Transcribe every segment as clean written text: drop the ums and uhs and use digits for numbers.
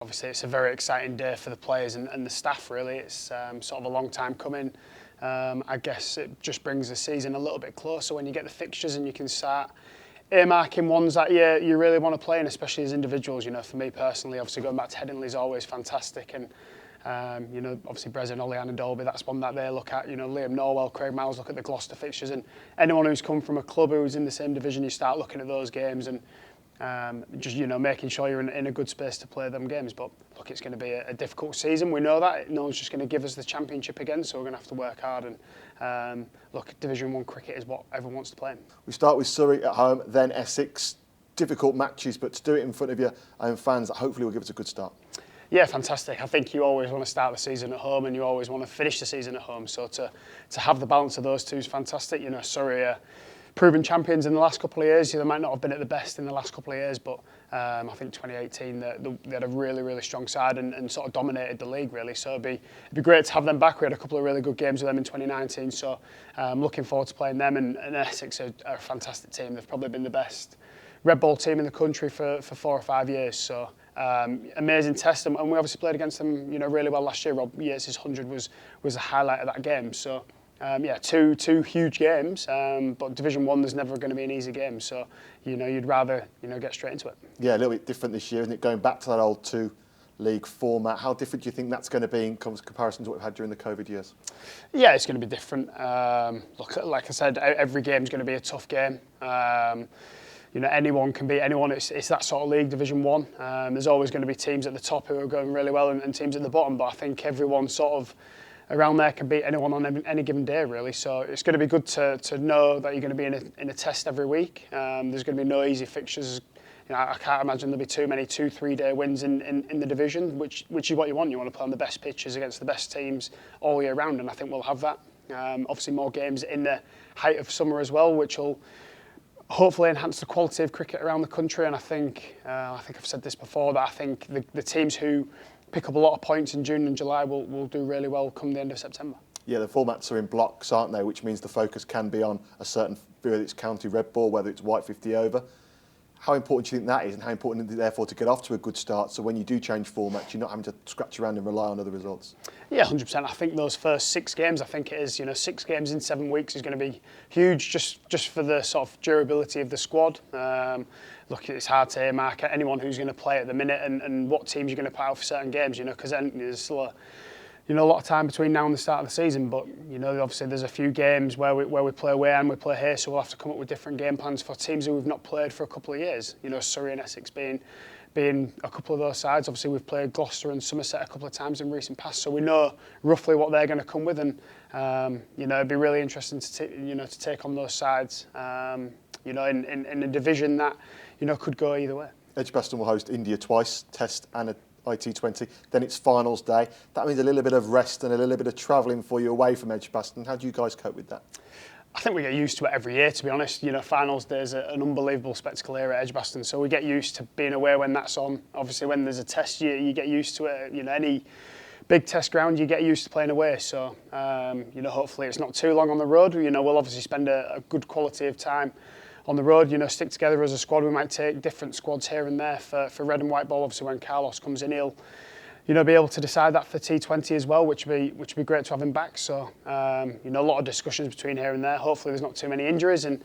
Obviously, it's a very exciting day for the players and the staff, really. It's sort of a long time coming. I guess it just brings the season a little bit closer when you get the fixtures and you can start earmarking ones that you really want to play in, especially as individuals. You know, for me personally, obviously going back to Headingley is always fantastic, and you know, obviously Bresson, Ollie and Dolby, that's one that they look at. You know, Liam Norwell, Craig Miles look at the Gloucester fixtures, and anyone who's come from a club who's in the same division, you start looking at those games and just, you know, making sure you're in a good space to play them games. But look, it's going to be a difficult season. We know that. No one's just going to give us the championship again, so we're going to have to work hard. And look, Division 1 cricket is what everyone wants to play in. We start with Surrey at home, then Essex. Difficult matches, but to do it in front of your own fans, that hopefully will give us a good start. Yeah, fantastic. I think you always want to start the season at home and you always want to finish the season at home. So to have the balance of those two is fantastic. You know, Surrey are proven champions in the last couple of years. They might not have been at the best in the last couple of years, but I think 2018 they had a really, really strong side and sort of dominated the league, really. So it'd be great to have them back. We had a couple of really good games with them in 2019, so I'm looking forward to playing them. And Essex are a fantastic team. They've probably been the best red ball team in the country for 4 or 5 years. So amazing test, and we obviously played against them, you know, really well last year. Rob Yates' 100 was a highlight of that game. So yeah, two huge games, but Division 1 there's never going to be an easy game. So you know, you'd rather, you know, get straight into it. Yeah, a little bit different this year, isn't it? Going back to that old 2-league format, how different do you think that's going to be in comparison to what we've had during the COVID years? Yeah, it's going to be different. Look, like I said, every game is going to be a tough game. You know, anyone can beat anyone. It's that sort of league, Division 1. There's always going to be teams at the top who are going really well and teams at the bottom, but I think everyone sort of around there can beat anyone on any given day, really. So it's going to be good to know that you're going to be in a test every week. There's going to be no easy fixtures. You know, I can't imagine there'll be too many 2-3 day wins in the division, which is what you want. You want to play on the best pitches against the best teams all year round, and I think we'll have that. Obviously, more games in the height of summer as well, which will hopefully enhance the quality of cricket around the country. And I think I've said this before, that I think the teams who pick up a lot of points in June and July will do really well come the end of September. Yeah, the formats are in blocks, aren't they? Which means the focus can be on a certain, whether it's county red ball, whether it's white 50 over. How important do you think that is, and how important is it therefore to get off to a good start, so when you do change formats, you're not having to scratch around and rely on other results? Yeah, 100%. I think those first 6 games, I think it is, you know, 6 games in 7 weeks is going to be huge, just for the sort of durability of the squad. Look, it's hard to earmark anyone who's going to play at the minute and what teams you're going to put out for certain games, you know, because then there's still a lot of time between now and the start of the season. But you know, obviously there's a few games where we play away and we play here, so we'll have to come up with different game plans for teams who we've not played for a couple of years. You know, Surrey and Essex being a couple of those sides. Obviously we've played Gloucester and Somerset a couple of times in recent past, so we know roughly what they're going to come with. And you know, it'd be really interesting to take on those sides. You know, in a division that, you know, could go either way. Edgbaston will host India twice, Test and a IT20. Then it's finals day. That means a little bit of rest and a little bit of travelling for you away from Edgbaston. How do you guys cope with that? I think we get used to it every year, to be honest. You know, finals day's an unbelievable spectacle here at Edgbaston, so we get used to being away when that's on. Obviously, when there's a test, you get used to it. You know, any big test ground, you get used to playing away. So, you know, hopefully it's not too long on the road. You know, we'll obviously spend a good quality of time on the road, you know, stick together as a squad. We might take different squads here and there for red and white ball. Obviously, when Carlos comes in, he'll, you know, be able to decide that for T20 as well, which would be great to have him back. So, you know, a lot of discussions between here and there. Hopefully, there's not too many injuries, and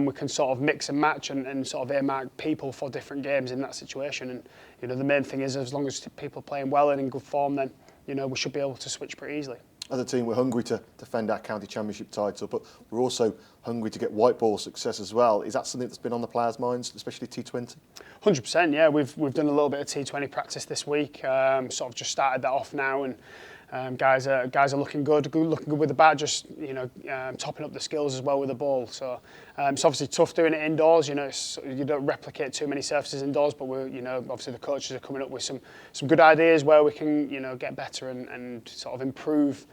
we can sort of mix and match and sort of earmark people for different games in that situation. And you know, the main thing is, as long as people are playing well and in good form, then you know we should be able to switch pretty easily. As a team, we're hungry to defend our county championship title, but we're also hungry to get white ball success as well. Is that something that's been on the players' minds, especially T20? 100%, yeah. We've done a little bit of T20 practice this week. Sort of just started that off now, and guys are looking good with the bat. Just, you know, topping up the skills as well with the ball. So it's obviously tough doing it indoors. You know, you don't replicate too many surfaces indoors, but we're, you know, obviously the coaches are coming up with some good ideas where we can, you know, get better and sort of improve.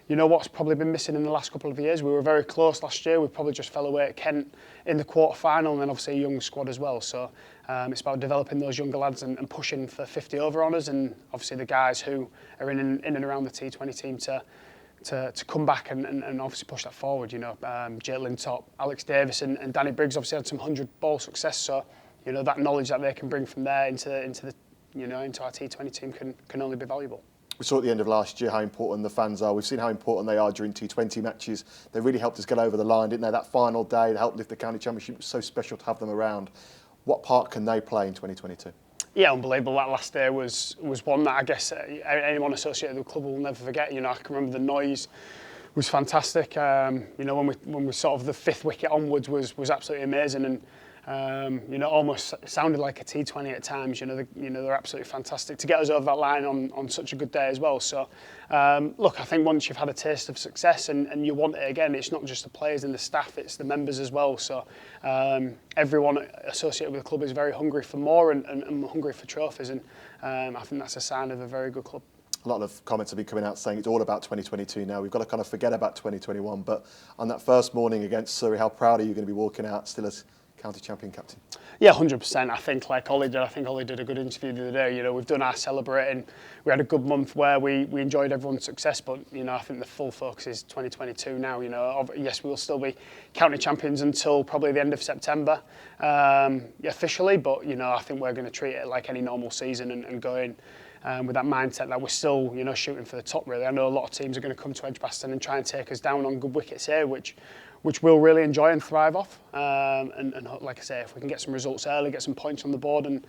You know, what's probably been missing in the last couple of years. We were very close last year. We probably just fell away at Kent in the quarter-final, and then obviously a young squad as well. So it's about developing those younger lads and pushing for 50 over honours, and obviously the guys who are in and around the T20 team to come back and obviously push that forward. You know, Jake Lintop, Alex Davis and Danny Briggs obviously had some 100 ball success. So, you know, that knowledge that they can bring from there into into our T20 team can only be valuable. We saw at the end of last year how important the fans are. We've seen how important they are during T20 matches. They really helped us get over the line, didn't they? That final day, they helped lift the county championship. It was so special to have them around. What part can they play in 2022? Yeah, unbelievable. That last day was one that I guess anyone associated with the club will never forget. I can remember the noise was fantastic. When we sort of the fifth wicket onwards was absolutely amazing, and almost sounded like a T20 at times. They're absolutely fantastic to get us over that line on such a good day as well. So, look, I think once you've had a taste of success and you want it again, it's not just the players and the staff, it's the members as well. So, everyone associated with the club is very hungry for more and hungry for trophies, and I think that's a sign of a very good club. A lot of comments have been coming out saying it's all about 2022 now. We've got to kind of forget about 2021. But on that first morning against Surrey, how proud are you going to be walking out still as county champion captain? Yeah, 100%. I think like Ollie did. I think Ollie did a good interview the other day. We've done our celebrating. We had a good month where we enjoyed everyone's success, but I think the full focus is 2022 now. Yes, we'll still be county champions until probably the end of September officially, but I think we're going to treat it like any normal season and go in with that mindset that we're still shooting for the top. Really, I know a lot of teams are going to come to Edgbaston and try and take us down on good wickets here, which we'll really enjoy and thrive off. And like I say, if we can get some results early, get some points on the board, and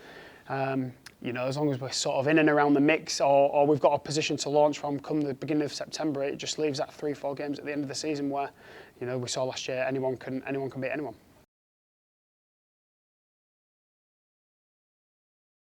as long as we're sort of in and around the mix, or we've got a position to launch from come the beginning of September, it just leaves that 3-4 games at the end of the season where we saw last year anyone can beat anyone.